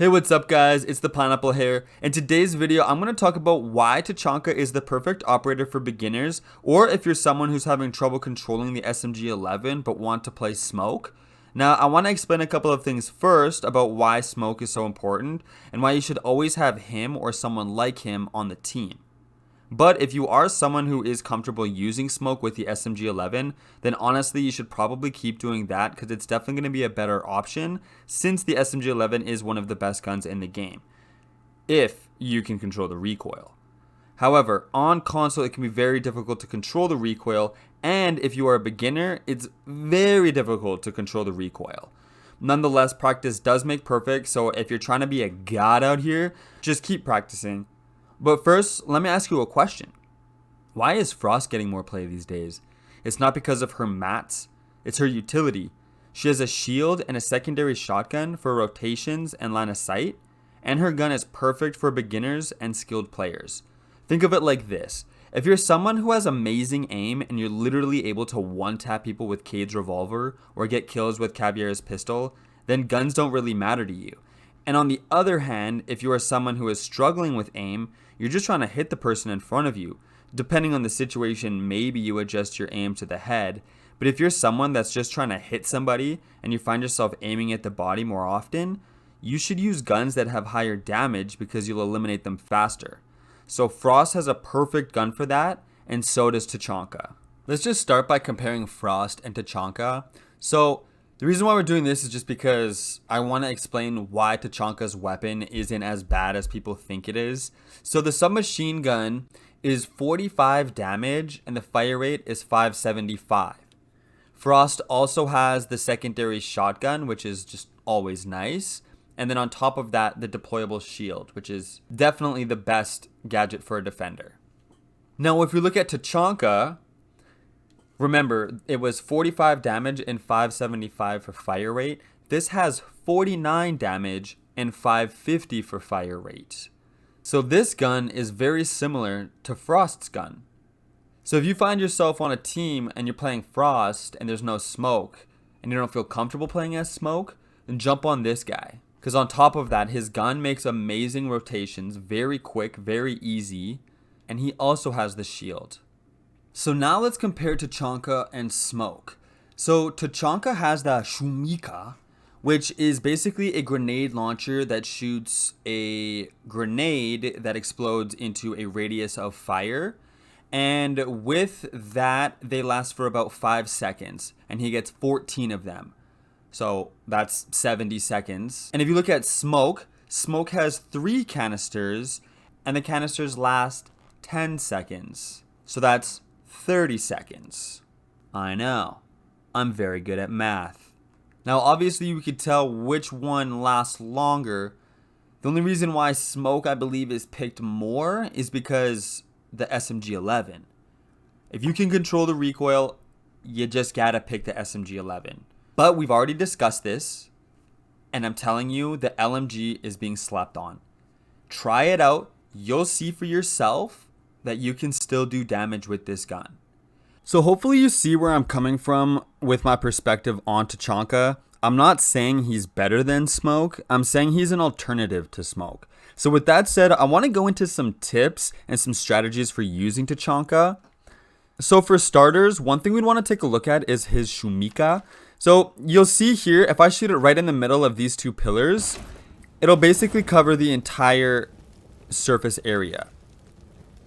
Hey, what's up guys? It's the Pineapple here. In today's video, I'm going to talk about why Tachanka is the perfect operator for beginners, or if you're someone who's having trouble controlling the SMG-11 but want to play Smoke. Now, I want to explain a couple of things first about why Smoke is so important, and why you should always have him or someone like him on the team. But if you are someone who is comfortable using Smoke with the SMG-11, then honestly you should probably keep doing that because it's definitely going to be a better option since the SMG-11 is one of the best guns in the game, if you can control the recoil. However, on console it can be very difficult to control the recoil, and if you are a beginner, it's very difficult to control the recoil. Nonetheless, practice does make perfect, so if you're trying to be a god out here, just keep practicing. But first, let me ask you a question. Why is Frost getting more play these days? It's not because of her mats, it's her utility. She has a shield and a secondary shotgun for rotations and line of sight, and her gun is perfect for beginners and skilled players. Think of it like this. If you're someone who has amazing aim and you're literally able to one-tap people with Cade's revolver or get kills with Cavier's pistol, then guns don't really matter to you. And on the other hand, if you are someone who is struggling with aim, you're just trying to hit the person in front of you. Depending on the situation, maybe you adjust your aim to the head. But if you're someone that's just trying to hit somebody and you find yourself aiming at the body more often, you should use guns that have higher damage because you'll eliminate them faster. So Frost has a perfect gun for that, and so does Tachanka. Let's just start by comparing Frost and Tachanka. So the reason why we're doing this is just because I want to explain why Tachanka's weapon isn't as bad as people think it is. So the submachine gun is 45 damage and the fire rate is 575. Frost also has the secondary shotgun, which is just always nice. And then on top of that, the deployable shield, which is definitely the best gadget for a defender. Now, if we look at Tachanka, remember, it was 45 damage and 575 for fire rate. This has 49 damage and 550 for fire rate. So this gun is very similar to Frost's gun. So if you find yourself on a team and you're playing Frost and there's no Smoke and you don't feel comfortable playing as Smoke, then jump on this guy. Because on top of that, his gun makes amazing rotations, very quick, very easy, and he also has the shield. So now let's compare Tachanka and Smoke. So Tachanka has the Shumikha, which is basically a grenade launcher that shoots a grenade that explodes into a radius of fire. And with that, they last for about 5 seconds, and he gets 14 of them. So that's 70 seconds. And if you look at Smoke, Smoke has 3 canisters, and the canisters last 10 seconds. So that's 30 seconds. I know. I'm very good at math. Now, obviously, you could tell which one lasts longer. The only reason why Smoke, I believe, is picked more is because the SMG-11. If you can control the recoil, you just gotta pick the SMG-11. But we've already discussed this, and I'm telling you, the LMG is being slept on. Try it out. You'll see for yourself that you can still do damage with this gun. So hopefully you see where I'm coming from with my perspective on Tachanka. I'm not saying he's better than Smoke. I'm saying he's an alternative to Smoke. So with that said, I want to go into some tips and some strategies for using Tachanka. So for starters, one thing we'd want to take a look at is his Shumikha. So you'll see here, if I shoot it right in the middle of these 2 pillars, it'll basically cover the entire surface area.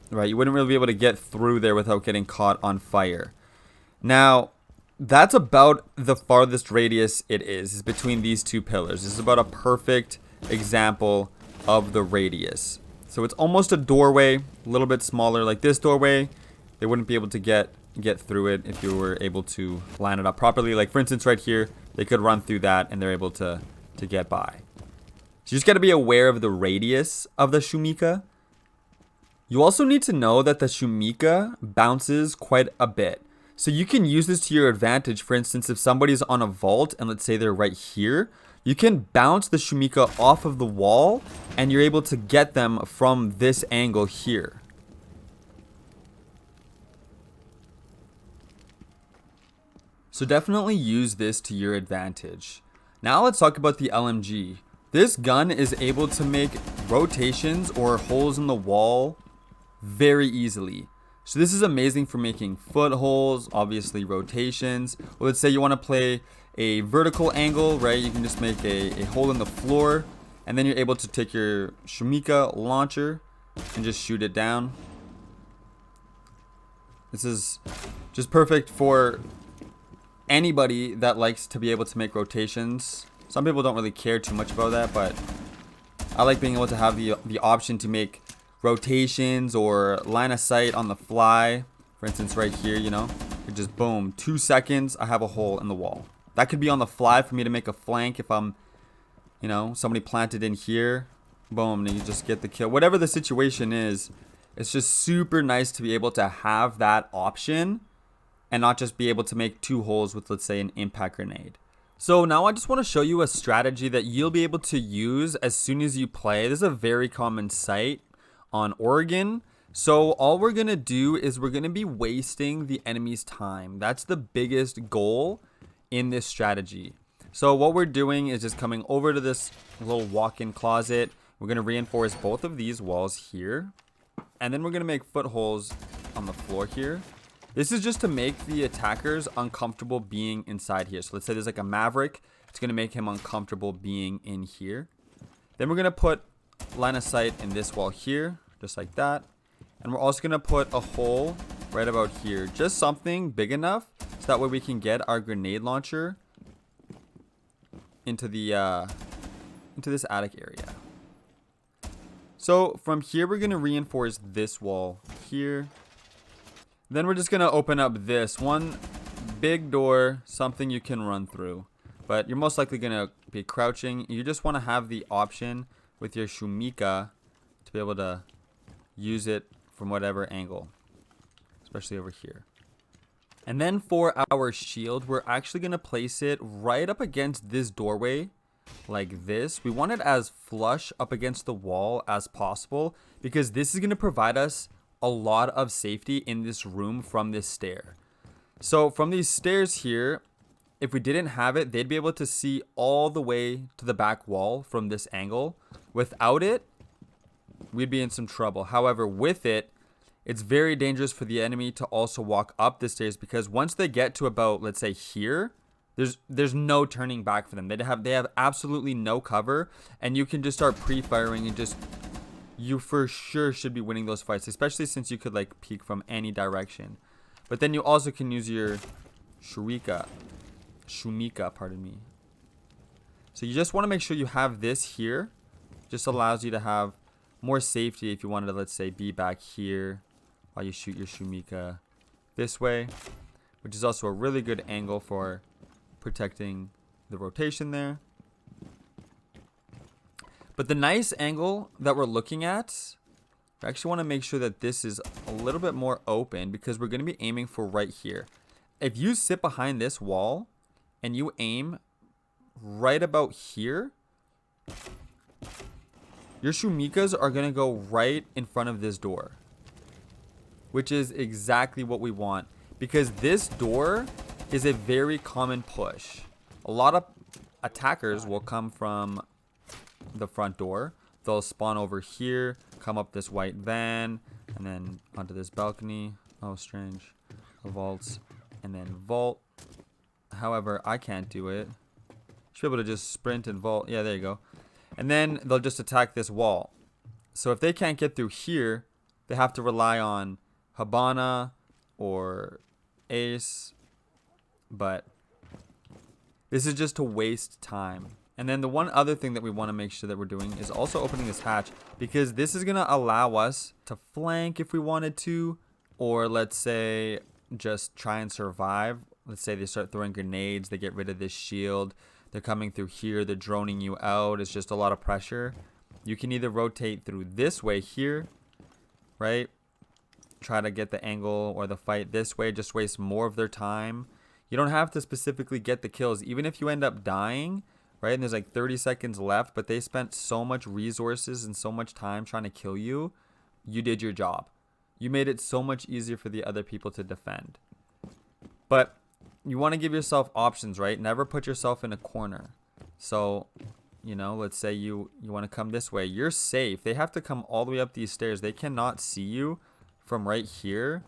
Right, you wouldn't really be able to get through there without getting caught on fire. Now, that's about the farthest radius it is between these 2 pillars. This is about a perfect example of the radius. So it's almost a doorway, a little bit smaller. Like this doorway, they wouldn't be able to get through it if you were able to line it up properly. Like for instance right here, they could run through that and they're able to get by. So you just got to be aware of the radius of the Shumikha. You also need to know that the Shumikha bounces quite a bit. So you can use this to your advantage. For instance, if somebody's on a vault and let's say they're right here, you can bounce the Shumikha off of the wall and you're able to get them from this angle here. So definitely use this to your advantage. Now let's talk about the LMG. This gun is able to make rotations or holes in the wall very easily. So this is amazing for making footholds, obviously rotations. Or let's say you want to play a vertical angle, right? You can just make a hole in the floor, and then you're able to take your Shumikha launcher and just shoot it down. This is just perfect for anybody that likes to be able to make rotations. Some people don't really care too much about that, but I like being able to have the option to make rotations or line of sight on the fly. For instance, right here, you know, it just boom, 2 seconds, I have a hole in the wall. That could be on the fly for me to make a flank if I'm, you know, somebody planted in here. Boom, and you just get the kill. Whatever the situation is, it's just super nice to be able to have that option and not just be able to make 2 holes with, let's say, an impact grenade. So now I just want to show you a strategy that you'll be able to use as soon as you play. This is a very common sight on Oregon. So all we're going to do is we're going to be wasting the enemy's time. That's the biggest goal in this strategy. So what we're doing is just coming over to this little walk-in closet. We're going to reinforce both of these walls here. And then we're going to make footholes on the floor here. This is just to make the attackers uncomfortable being inside here. So let's say there's like a Maverick. It's going to make him uncomfortable being in here. Then we're going to put line of sight in this wall here, just like that. And we're also going to put a hole right about here. Just something big enough so that way we can get our grenade launcher into the into this attic area. So from here, we're going to reinforce this wall here. Then we're just going to open up this one big door, something you can run through. But you're most likely going to be crouching. You just want to have the option with your Shumikha to be able to use it from whatever angle, especially over here. And then for our shield, we're actually going to place it right up against this doorway like this. We want it as flush up against the wall as possible because this is going to provide us a lot of safety in this room from this stair. So from these stairs here, if we didn't have it, they'd be able to see all the way to the back wall from this angle. Without it, we'd be in some trouble. However, with it, it's very dangerous for the enemy to also walk up the stairs because once they get to about, let's say here, there's no turning back for them. They have absolutely no cover, and you can just start pre-firing and just, you for sure should be winning those fights, especially since you could like peek from any direction. But then you also can use your Shumikha, pardon me. So you just want to make sure you have this here. Just allows you to have more safety if you wanted to, let's say, be back here while you shoot your Shumikha this way, which is also a really good angle for protecting the rotation there. But the nice angle that we're looking at, I actually want to make sure that this is a little bit more open because we're going to be aiming for right here. If you sit behind this wall and you aim right about here, your Shumikhas are going to go right in front of this door, which is exactly what we want because this door is a very common push. A lot of attackers will come from the front door. They'll spawn over here, come up this white van, and then onto this balcony. Oh, strange. Vaults, and then vault. However, I can't do it. Should be able to just sprint and vault. Yeah, there you go. And then they'll just attack this wall. So if they can't get through here, they have to rely on Habana or Ace. But this is just to waste time. And then the one other thing that we want to make sure that we're doing is also opening this hatch because this is going to allow us to flank if we wanted to, or let's say just try and survive. Let's say they start throwing grenades, they get rid of this shield, they're coming through here, they're droning you out, it's just a lot of pressure. You can either rotate through this way here, right? Try to get the angle or the fight this way, just waste more of their time. You don't have to specifically get the kills, even if you end up dying, right? And there's like 30 seconds left, but they spent so much resources and so much time trying to kill you. You did your job. You made it so much easier for the other people to defend. But you want to give yourself options, right? Never put yourself in a corner. So You know, let's say you want to come this way. You're safe. They have to come all the way up these stairs. They cannot see you from right here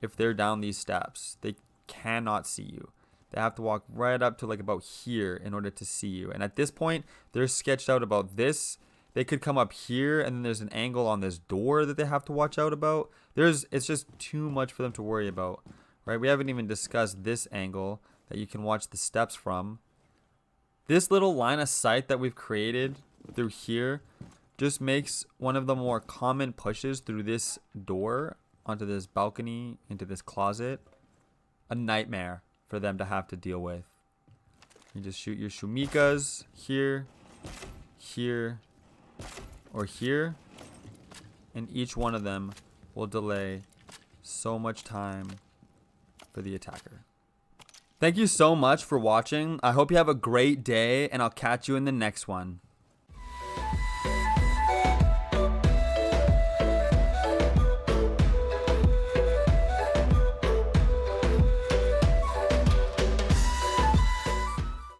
if they're down these steps. They cannot see you. They have to walk right up to like about here in order to see you. And at this point, they're sketched out about this. They could come up here, and then there's an angle on this door that they have to watch out about. It's just too much for them to worry about, right? We haven't even discussed this angle that you can watch the steps from. This little line of sight that we've created through here just makes one of the more common pushes through this door onto this balcony, into this closet, a nightmare for them to have to deal with. You just shoot your Shumikas here, here, or here, and each one of them will delay so much time for the attacker. Thank you so much for watching. I hope you have a great day, and I'll catch you in the next one.